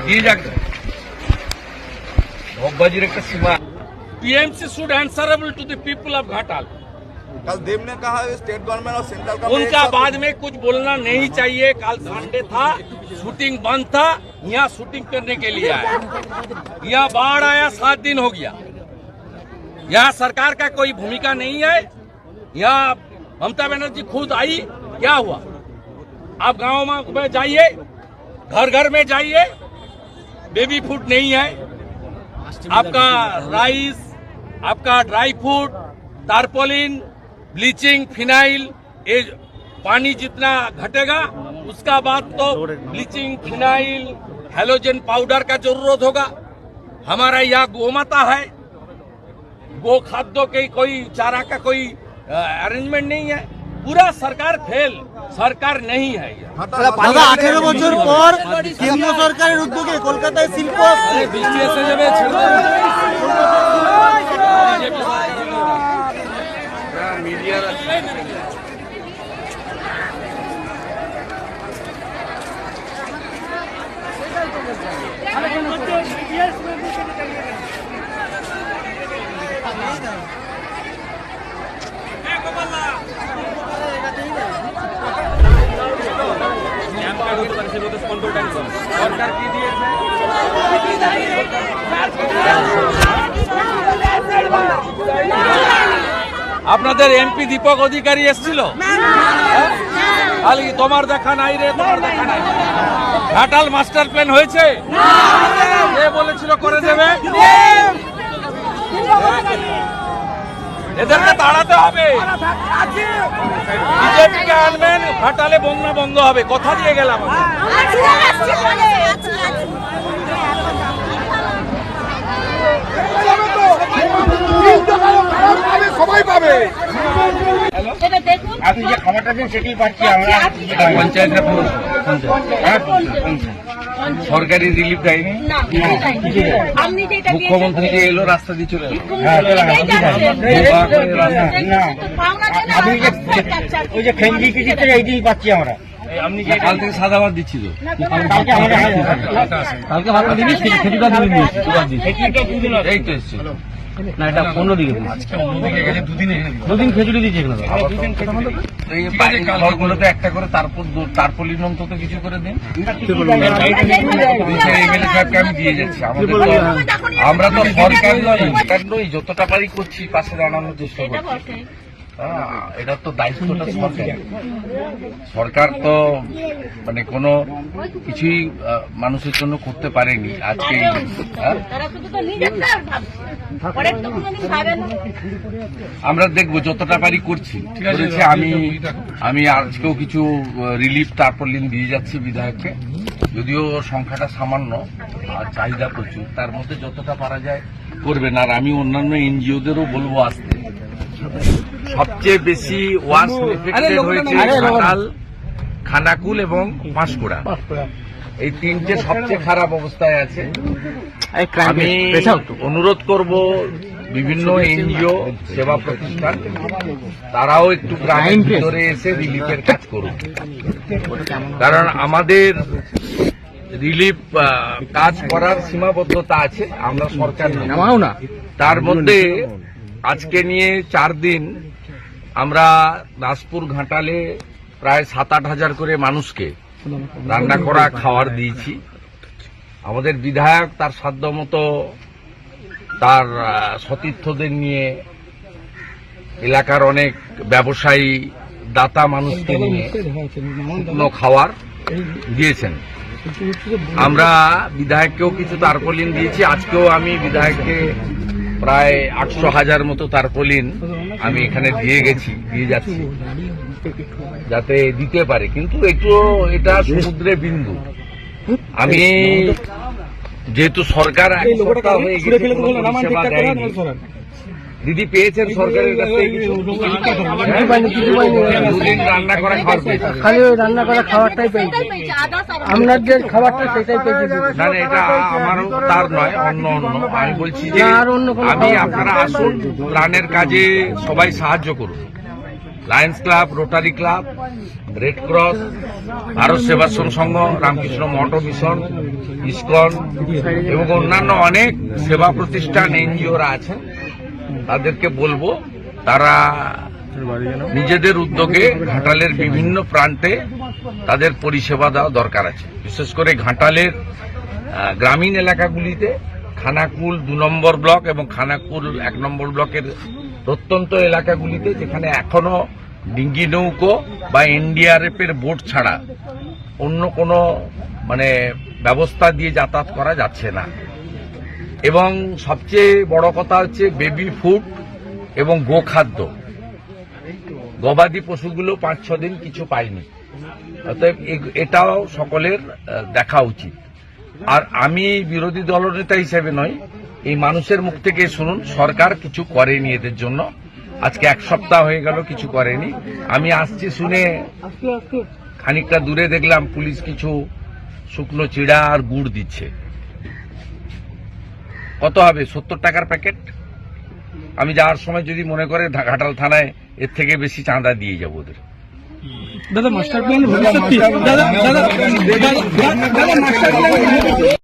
দিয়ে যাক ढोकबाजीर एक सीमा। PMC should answerable to the people of Ghatal. कल देव ने कहा स्टेट गवर्नमेंट और सेंट्रल का उनका बाद में कुछ बोलना नहीं चाहिए। कल संडे था, शूटिंग बंद था, यहाँ शूटिंग करने के लिए आया। यहाँ बाढ़ आया, 7 दिन हो गया। यहाँ सरकार का कोई भूमिका नहीं है। यहाँ ममता बनर्जी खुद आई, क्या हुआ? आप गाँव में जाइए, घर घर में जाइए, बेबी फूड नहीं है। आपका राइस, आपका dry fruit, tarpaulin, bleaching, phenyl, ये पानी जितना घटेगा उसका बाद तो ब्लीचिंग, फिनाइल, हेलोजन पाउडर का जरूरत होगा। हमारा यहाँ गोमाता है, गो खाद्यों के कोई चारा का कोई अरेंजमेंट नहीं है। पूरा सरकार फेल, सरकार नहीं है। 18 বছর পর কেন্দ্রীয় সরকারের উদ্যোগে কলকাতায় শিল্প বৃষ্টি এসে যাবে। মিডিয়ার সরকার কি দিয়েছে? আপনাদের এমপি দীপক অধিকারী এসেছিল? খালি তোমার দেখা নাই রে, তোমার দেখা নাই। ঘাটাল মাস্টার প্ল্যান হয়েছে? কে বলেছিল করে দেবে? এদেরকে তাড়াতে হবে। বিজেপিকে আনবেন, ঘাটালে বন্যা বন্ধ হবে, কথা দিয়ে গেলাম। সবাই পাবে। আপনি যে খাবারটা দিন সেটাই পাচ্ছি আমরা। পঞ্চায়েতের সরকারি রিলিফ দেয়নি। মুখ্যমন্ত্রী যে এলো রাস্তা দিয়ে চলে ওই যে ফেঞ্জি কি দিচ্ছে এইটাই পাচ্ছি আমরা। আপনি যে কাল থেকে সাদা ভাত দিচ্ছি তো, কালকে ভাত দিবি, খেটিটা দিবি, এই তো এসছে না এটা অন্যদিকে দুদিন খেজুরি দিচ্ছে ঘরগুলোতে একটা করে তারপলিন অন্তত কিছু করে দিন। এমএলএ সাহেবকে আমি দিয়ে যাচ্ছি। আমরা তো সরকার নই, যতটা পারি করছি, পাশে দাঁড়ানোর চেষ্টা করছি। এটা তো দায়িত্বটা সরকার তো মানে কোনো কিছুই মানুষের জন্য করতে পারেনি। আজকে আমরা দেখবো যতটা পারি করছি। ঠিক আছে, আমি আজকেও কিছু রিলিফ টার্পলিন দিয়ে যাচ্ছি বিধায়ককে, যদিও সংখ্যাটা সামান্য আর চাহিদা প্রচুর, তার মধ্যে যতটা পারা যায় করবেন। আর আমি অন্যান্য এনজিওদেরও বলবো আসতে। সবচেয়ে বেশি ওয়ার্স্ট এফেক্টেড হয়েছে ঘাটাল, খানাকুল এবং পাঁশকুড়া। এই তিনটে সবচেয়ে খারাপ অবস্থায় আছে। আমি অনুরোধ করব বিভিন্ন এনজিও, সেবা প্রতিষ্ঠান, তারাও একটু গ্রামের ভিতরে এসে রিলিফের কাজ করুন। কারণ আমাদের রিলিফ কাজ করার সীমাবদ্ধতা আছে, আমরা সরকার না। তার মধ্যে আজকে নিয়ে 4 দিন আমরা দাসপুর ঘাটালে প্রায় 7-8 হাজার করে মানুষকে রান্না করা খাবার দিয়েছি। আমাদের বিধায়ক তার সাধ্যমতো তার সতীর্থদের নিয়ে, এলাকার অনেক ব্যবসায়ী, দাতা মানুষকে নিয়ে শুকনো খাবার দিয়েছেন। আমরা বিধায়ককেও কিছু তারপলিন দিয়েছি। আজকেও আমি বিধায়ককে প্রায় 800,000 মতো তারপলিন আমি এখানে দিয়ে যাচ্ছি, যাতে দিতে পারে। কিন্তু এটা সমুদ্রে বিন্দু। আমি যেহেতু সরকার এক সপ্তাহ হয়ে গেছে সেবা দেয়নি। দিদি পেয়েছেন সরকারের কাছ থেকে দুদিন রান্না করা খাবার পেয়েছে, খালি ওই রান্না করা খাবারটাই পেয়েছি। আপনার যে খাবারটা সেটাই পেয়েছি। না না, এটা আমারও তার নয়, অন্য আমি বলছি যে আপনারা আসুন, ত্রাণের কাজে সবাই সাহায্য করুন। Lions Club, Rotary Club, Red Cross, Bharat Sevashram Sangha, Ramakrishna Math Mission, ISKCON এবং অন্যান্য অনেক সেবা প্রতিষ্ঠান এনজিওরা আছেন। তাদেরকে বলবো তারা নিজেদের উদ্যোগে ঘাটালের বিভিন্ন প্রান্তে তাদের পরিষেবা দেওয়া দরকার আছে। বিশেষ করে ঘাটালের গ্রামীণ এলাকাগুলিতে খানাকুল 2 নম্বর ব্লক এবং খানাকুল 1 নম্বর ব্লকের প্রত্যন্ত এলাকাগুলিতে যেখানে এখনো ডিঙ্গি নৌকো বা এনডিআরএফ এর বোট ছাড়া অন্য কোনো ব্যবস্থা দিয়ে যাতায়াত করা যাচ্ছে না। এবং সবচেয়ে বড় কথা হচ্ছে বেবি ফুড এবং গোখাদ্য, গবাদি পশুগুলো 5-6 দিন কিছু পায়নি। অতএব এটাও সকলের দেখা উচিত। আর আমি বিরোধী দলনেতা হিসেবে নয়, এই মানুষের মুখ থেকে শুনুন সরকার কিছু করেনি এদের জন্য। আজকে 1 সপ্তাহ হয়ে গেল কিছু করেনি। আমি আসছি শুনে খানিকটা দূরে দেখলাম পুলিশ কিছু শুকনো চিড়া আর গুড় দিচ্ছে। কত হবে? 70 টাকার প্যাকেট। আমি যাওয়ার সময় যদি মনে করে ঘাটাল থানায় এর থেকে বেশি চাঁদা দিয়ে যাবো ওদের। দাদা মাস্টার প্ল্যান ভবিষ্যৎ কি? দাদা মাস্টার প্ল্যান